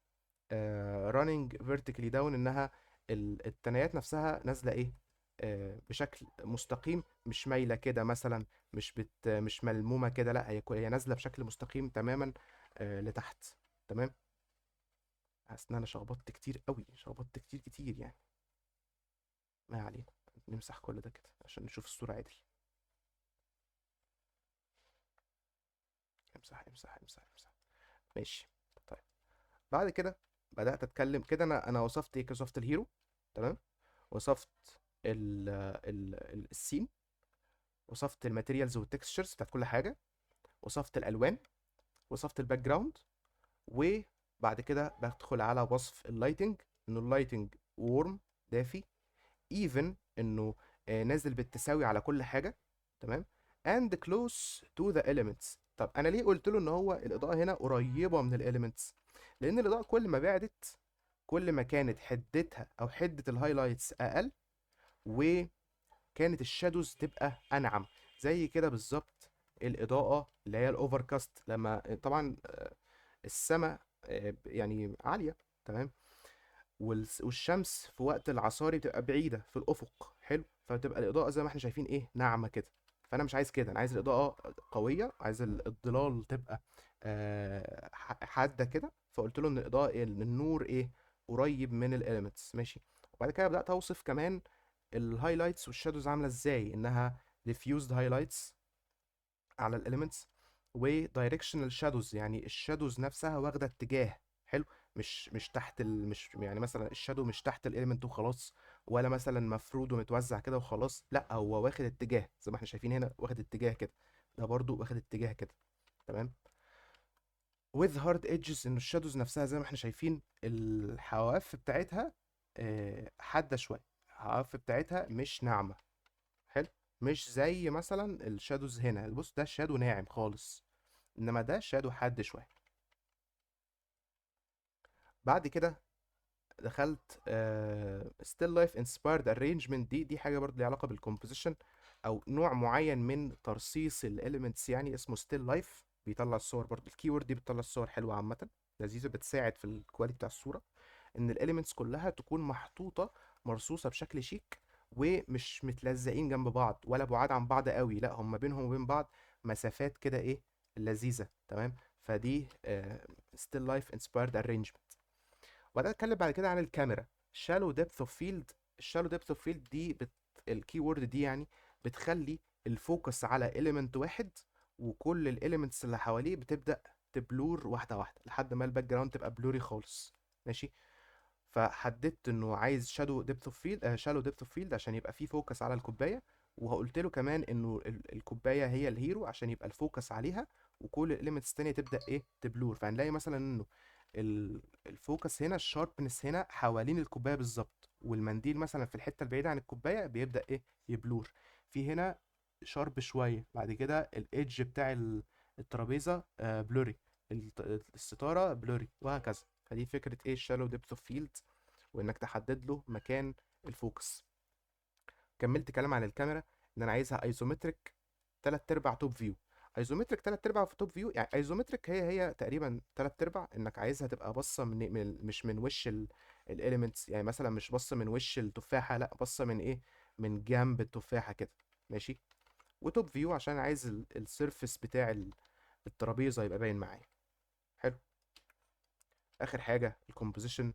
running vertically down، انها التنايات نفسها نازلة ايه، بشكل مستقيم، مش مايلة كده مثلا، مش ملمومة كده، لا، هي نازلة بشكل مستقيم تماما لتحت. تمام. حاسس ان انا شخبطت كتير قوي، شخبطت كتير كتير يعني. ما علينا، نمسح كل ده كده عشان نشوف الصورة عدل. امسح امسح امسح امسح. ماشي. بعد كده بدات اتكلم كده، انا وصفت ايه؟ وصفت الهيرو، تمام، وصفت السين، وصفت الماتيريالز والتكستشرز بتاعت كل حاجه، وصفت الالوان، وصفت الباك جراوند. وبعد كده بدخل على وصف اللايتنج، انه اللايتنج وورم، دافي، ايفن انه نازل بالتساوي على كل حاجه، تمام، and close to the elements. طب انا ليه قلت له ان هو الاضاءه هنا قريبه من الاليمنتس؟ لان الاضاءه كل ما بعدت، كل ما كانت حدتها او حده الهايلايتس اقل، وكانت الشادوز تبقى انعم. زي كده بالظبط الاضاءه اللي هي الاوفر كاست، لما طبعا السماء يعني عاليه، تمام، والشمس في وقت العصاري بتبقى بعيدة في الأفق، حلو، فبتبقى الإضاءة زي ما احنا شايفين إيه، ناعمة كده. فأنا مش عايز كده، أنا عايز الإضاءة قوية، عايز الظلال تبقى حادة كده. فقلت له إن الإضاءة إيه، إن النور إيه، قريب من الإليمنتس، ماشي. وبعد كده بدأت أوصف كمان الهايلايتس والشادوز عاملة إزاي، إنها diffused highlights على الاليمنتس، ودايركشنال شادوز، يعني الشادوز نفسها واخده اتجاه، حلو، مش تحت مش يعني مثلا الشادو مش تحت الاليمنت وخلاص، ولا مثلا مفرود ومتوزع كده وخلاص، لا، هو واخد اتجاه زي ما احنا شايفين هنا، واخد اتجاه كده، ده برضو واخد اتجاه كده، تمام. with hard edges، ان الشادوز نفسها زي ما احنا شايفين الحواف بتاعتها حاده شويه، الحواف بتاعتها مش ناعمه، حلو، مش زي مثلا الشادوز هنا، بص ده شادو ناعم خالص، انما ده شادو حاد شويه. بعد كده دخلت ستيل لايف انسبايرد ارينجمنت، دي حاجه برضه ليها علاقه بالكومبوزيشن، او نوع معين من ترصيص الاليمنتس، يعني اسمه ستيل لايف، بيطلع الصور برضه، الكيورد دي بتطلع الصور حلوه عامه، لذيذه، بتساعد في الكواليتي بتاع الصوره، ان الاليمنتس كلها تكون محطوطه مرصوصه بشكل شيك، ومش متلزقين جنب بعض ولا بعاد عن بعض قوي، لا، هم بينهم وبين بعض مسافات كده ايه، لذيذه، تمام. فدي ستيل لايف انسبايرد ارينجمنت. وبعدين اتكلم بعد كده عن الكاميرا، شالو ديبث اوف فيلد. الشالو ديبث اوف فيلد دي الكي وورد دي يعني بتخلي الفوكس على اليمنت واحد، وكل الاليمنتس اللي حواليه بتبدأ تبلور واحدة واحدة لحد ما الباك جراوند تبقى بلوري خالص، ماشي. فحددت انه عايز شادو ديبث اوف فيلد، شالو ديبث اوف فيلد عشان يبقى فيه فوكس على الكوبايه، وقلت له كمان انه الكوبايه هي الهيرو عشان يبقى الفوكس عليها، وكل الاليمنتس التانية تبدا ايه، تبلور. فهنلاقي مثلا انه الفوكس هنا، الشاربنس هنا حوالين الكوبايه بالظبط، والمنديل مثلا في الحته البعيده عن الكوبايه بيبدا ايه، يبلور. في هنا شارب شويه، بعد كده الايدج بتاع الترابيزه بلوري، الستاره بلوري، وهكذا. فدي فكره ايه، الشالو ديبث اوف فيلد، وانك تحدد له مكان الفوكس. كملت كلام عن الكاميرا، ان انا عايزها ايزومتريك 3 ارباع توب فيو. ايزومتريك 3 ارباع في توب فيو، يعني ايزومتريك هي تقريبا 3 ارباع، انك عايزها تبقى باصه مش من وش الاليمنتس، يعني مثلا مش باصه من وش التفاحه، لا، باصه من ايه، من جنب التفاحه كده، ماشي. وتوب فيو عشان عايز السيرفس بتاع الترابيزه يبقى باين معايا، حلو. اخر حاجه الكومبوزيشن،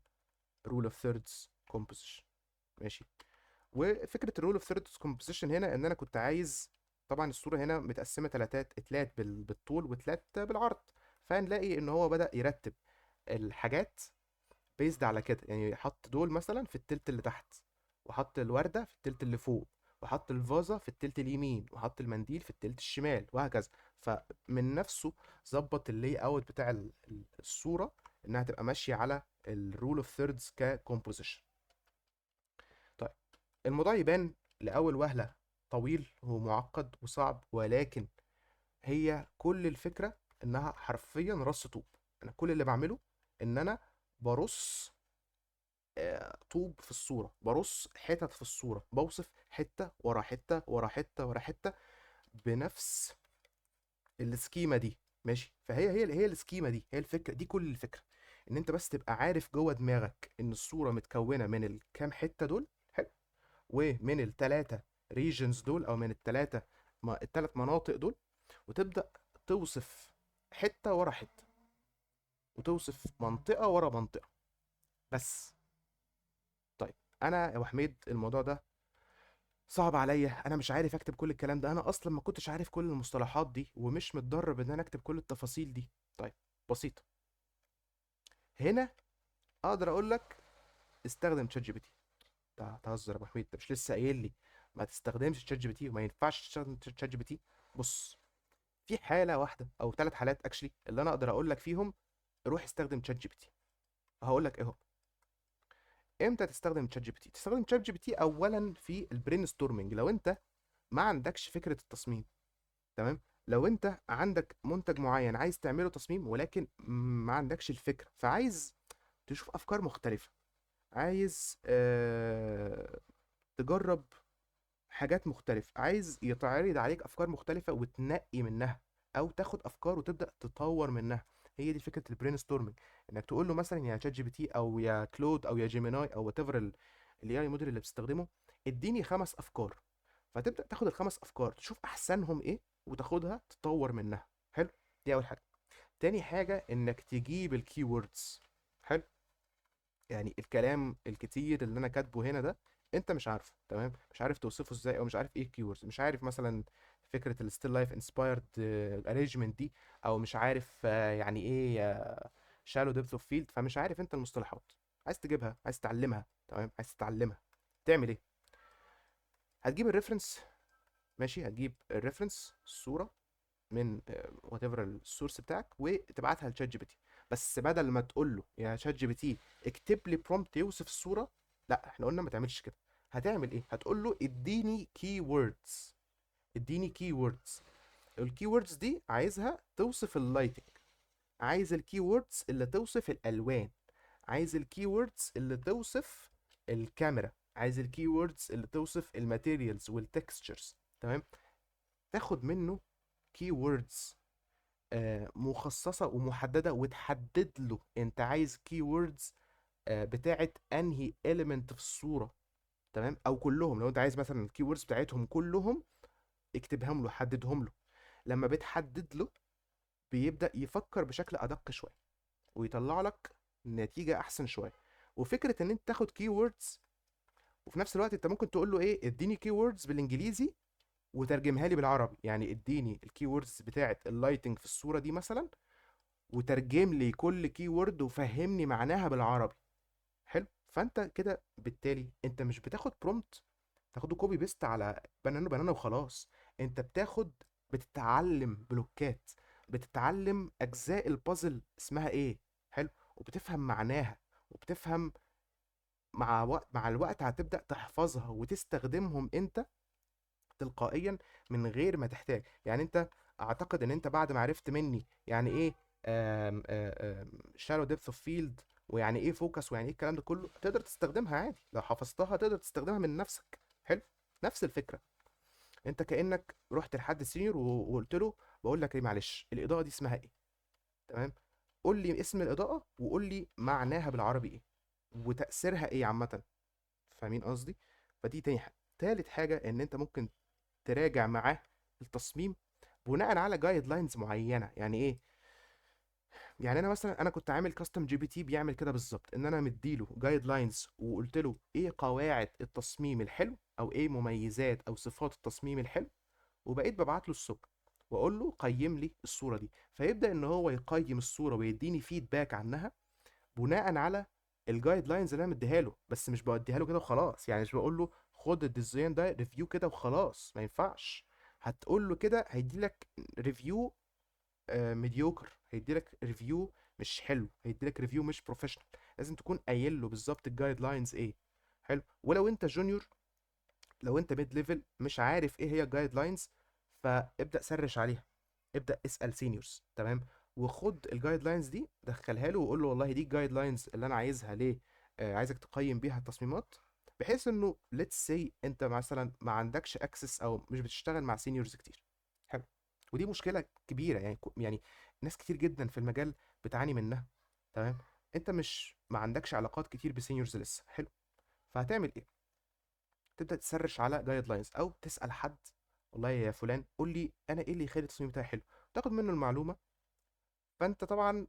رول اوف ثيردز كومبوزيشن، ماشي. وفكره الرول اوف ثيردز كومبوزيشن هنا ان انا كنت عايز، طبعا الصوره هنا متقسمه تلاتات، اتلات بالطول وتلات بالعرض، فهنلاقي ان هو بدأ يرتب الحاجات بيزد على كده، يعني حط دول مثلا في التلت اللي تحت، وحط الوردة في التلت اللي فوق، وحط الفازة في التلت اليمين، وحط المنديل في التلت الشمال، وهكذا. فمن نفسه ظبط اللي اوت بتاع الصورة، انها تبقى ماشية على الرول اوف ثيردز ككومبوزيشن. طيب، الموضوع يبان لأول وهلة طويل ومعقد وصعب، ولكن هي كل الفكرة انها حرفيا رص طوب. انا كل اللي بعمله ان انا برص طوب في الصورة، برص حتت في الصورة، بوصف حتة ورا حتة ورا حتة ورا حتة بنفس السكيمة دي، ماشي. فهي السكيمة دي هي الفكرة، دي كل الفكرة، ان انت بس تبقى عارف جوه دماغك ان الصورة متكونة من الكام حتة دول، حلو، ومن التلاتة ريجنز دول، او من التلات مناطق دول، وتبدأ توصف حتة ورا حتة، وتوصف منطقة ورا منطقة بس. طيب، انا يا ابو حميد الموضوع ده صعب عليا، انا مش عارف اكتب كل الكلام ده، انا اصلا ما كنتش عارف كل المصطلحات دي، ومش متدرب ان انا اكتب كل التفاصيل دي. طيب، بسيطة، هنا اقدر اقول لك استخدم تشات جي بي تي. تهزر يا ابو حميد، انت مش لسه قايل لي ما تستخدمش تشات جي بي تي وما ينفعش تستخدم تشات جي بي تي؟ بص، في حاله واحده او 3 حالات اكشلي اللي انا اقدر اقول لك فيهم روح استخدم تشات جي بي تي. هقول لك ايه هو. امتى تستخدم تشات جي بي تي؟ تستخدم تشات جي بي تي اولا في البرين ستورمنج، لو انت ما عندكش فكره التصميم. تمام. لو انت عندك منتج معين عايز تعمله تصميم ولكن ما عندكش الفكره، فعايز تشوف افكار مختلفه، عايز تجرب حاجات مختلفة، عايز يتعرض عليك أفكار مختلفة وتنقي منها، أو تاخد أفكار وتبدأ تطور منها. هي دي فكرة البرين ستورمنج، إنك تقول له مثلا يا شات جي بي تي أو يا كلود أو يا جيميناي أو وات ايفر الاي اي موديل اللي بتستخدمه، اديني 5 أفكار. فتبدأ تاخد ال5 أفكار تشوف أحسنهم إيه وتاخدها تطور منها. حلو. دي أول حاجة. تاني حاجة إنك تجيب الكي ووردز. حلو. يعني الكلام الكتير اللي انا كاتبه هنا ده انت مش عارفه، تمام، مش عارف توصفه ازاي، او مش عارف ايه الكيوردز، مش عارف مثلا فكره الستيل لايف انسبايرد ارينجمنت دي، او مش عارف يعني ايه شالو ديبث اوف فيلد، فمش عارف انت المصطلحات. عايز تجيبها، عايز تتعلمها، تمام، عايز تتعلمها، تعمل ايه؟ هتجيب الريفرنس. ماشي، هتجيب الريفرنس الصوره من وات ايفر السورس بتاعك وتبعتها لشات جي بي تي. بس بدل ما تقول له يا شات جي بي تي اكتب لي برومبت يوصف الصوره، لا، احنا قلنا ما تعملش كده. هتعمل ايه؟ هتقول له اديني كي ووردز. اديني كي ووردز. الكي ووردز دي عايزها توصف اللايتنج، عايز الكي ووردز اللي توصف الالوان، عايز الكي ووردز اللي توصف الكاميرا، عايز الكي ووردز اللي توصف الماتيريالز والتكستشرز. تمام. تاخد منه كي ووردز مخصصة ومحددة، وتحدد له انت عايز كي ووردز بتاعت انهي element في الصورة. تمام. او كلهم، لو انت عايز مثلا الكي ووردز بتاعتهم كلهم اكتبهم له، حددهم له. لما بتحدد له بيبدأ يفكر بشكل ادق شوية ويطلع لك نتيجة احسن شوية. وفكرة ان انت تاخد كي ووردز وفي نفس الوقت انت ممكن تقول له ايه، اديني كي ووردز بالانجليزي وترجمها لي بالعربي. يعني اديني الكي ووردز بتاعت اللايتنج في الصورة دي مثلا، وترجم لي كل كي وورد وفهمني معناها بالعربي. حلو. فانت كده بالتالي انت مش بتاخد برومبت تاخده كوبي بيست على بنانا بنانا وخلاص. انت بتتعلم بلوكات، بتتعلم اجزاء البازل اسمها ايه. حلو. وبتفهم معناها، وبتفهم مع الوقت هتبدأ تحفظها وتستخدمهم انت تلقائيا من غير ما تحتاج. يعني انت اعتقد ان انت بعد ما عرفت مني يعني ايه شالو ديبث اوف فيلد، ويعني ايه فوكس، ويعني ايه الكلام ده كله، تقدر تستخدمها عادي. لو حفظتها تقدر تستخدمها من نفسك. حلو. نفس الفكره. انت كانك رحت لحد سينيور وقلت له بقول لك ايه، معلش الاضاءه دي اسمها ايه؟ تمام. قول لي اسم الاضاءه وقول لي معناها بالعربي ايه وتاثيرها ايه عامه. فاهمين قصدي؟ فدي تاني حاجه. تالت حاجه ان انت ممكن تراجع معاه التصميم بناء على جايد لاينز معينه. يعني ايه؟ يعني انا مثلا انا كنت عامل كاستم جي بي تي بيعمل كده بالظبط، ان انا مديله جايد لاينز وقلت له ايه قواعد التصميم الحلو او ايه مميزات او صفات التصميم الحلو، وبقيت ببعت له الصور واقول له قيم لي الصوره دي، فيبدا ان هو يقيم الصوره ويديني فيدباك عنها بناء على الجايد لاينز اللي انا مديها له. بس مش بوديها له كده وخلاص، يعني مش بقول له خد الديزاين ده ريفيو كده وخلاص، ما ينفعش. هتقول له كده هيدي لك ريفيو ميديوكر، هيدي لك ريفيو مش حلو، هيدي لك ريفيو مش بروفيشنال. لازم تكون قايل له بالظبط الجايد لاينز ايه. حلو. ولو انت جونيور، لو انت ميد ليفل مش عارف ايه هي الجايد لاينز، فابدا سرش عليها، ابدا اسال سينيورز. تمام. وخد الجايد لاينز دي دخلها له وقول له والله دي الجايد لاينز اللي انا عايزها ليه، عايزك تقيم بيها التصميمات. بحيث انه ليتس سي انت مثلا ما عندكش اكسس او مش بتشتغل مع سينيورز كتير. حلو. ودي مشكله كبيره، يعني يعني ناس كتير جدا في المجال بتعاني منها. تمام. انت مش ما عندكش علاقات كتير بسينيورز لسه. حلو. فهتعمل ايه؟ تبدا تسرش على جايد لاينز او تسال حد، والله يا فلان قول لي انا ايه اللي يخلي التصميم بتاعي حلو، تاخد منه المعلومه. فانت طبعا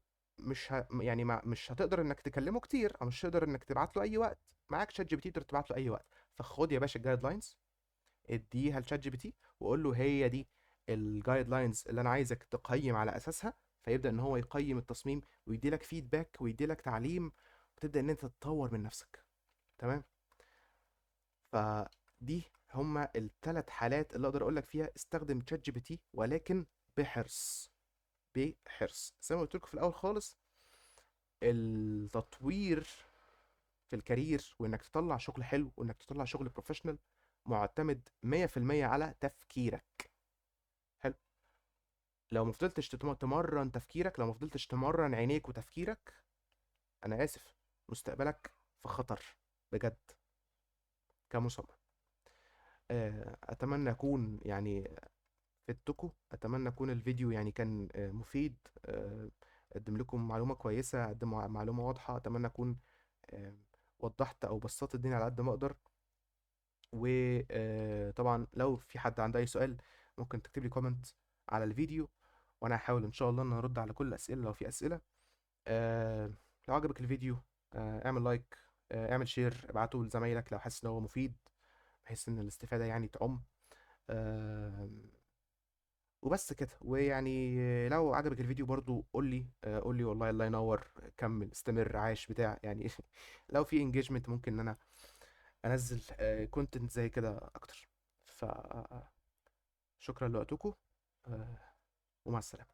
يعني مش هتقدر انك تكلمه كتير، او مش هتقدر انك تبعت له اي وقت. معاك شات جي بي تي تقدر تبعت له اي وقت. فخد يا باشا الجايد لاينز، اديها لشات جي بي تي وقول له هي دي الجايد لاينز اللي انا عايزك تقيم على اساسها. فيبدأ ان هو يقيم التصميم ويدي لك فيدباك ويدي لك تعليم، وتبدأ ان انت تطور من نفسك. تمام. فدي هما الثلاث حالات اللي اقدر اقول لك فيها استخدم تشات جي بي تي، ولكن بحرص. بحرص زي ما قلت لكم في الاول خالص. التطوير في الكارير وانك تطلع شغل حلو وانك تطلع شغل بروفيشنال معتمد 100% على تفكيرك. حلو. لو ما فضلتش تمرن تفكيرك، لو ما فضلتش تمرن عينيك وتفكيرك، انا اسف، مستقبلك في خطر بجد كمصمم. اتمنى اكون يعني فدتكم، اتمنى اكون الفيديو يعني كان مفيد، اقدم لكم معلومة كويسة، اقدم معلومة واضحة. اتمنى اكون آه، وضحت او بسطت الدنيا على قد ما اقدر. وطبعا لو في حد عنده اي سؤال ممكن تكتب لي كومنت على الفيديو، وانا هحاول ان شاء الله ان ارد على كل الاسئله لو في اسئله. آه، لو عجبك الفيديو اعمل لايك، اعمل شير، ابعته لزمايلك لو حاسس ان هو مفيد، بحيث ان الاستفاده يعني تعم. آه، وبس كده. ويعني لو عجبك الفيديو برضو قول لي والله الله ينور، كمل استمر عايش بتاع يعني. لو في انجيجمنت ممكن ان انا انزل كونتنت زي كده اكتر. فشكرا لوقتكم، ومع السلامة.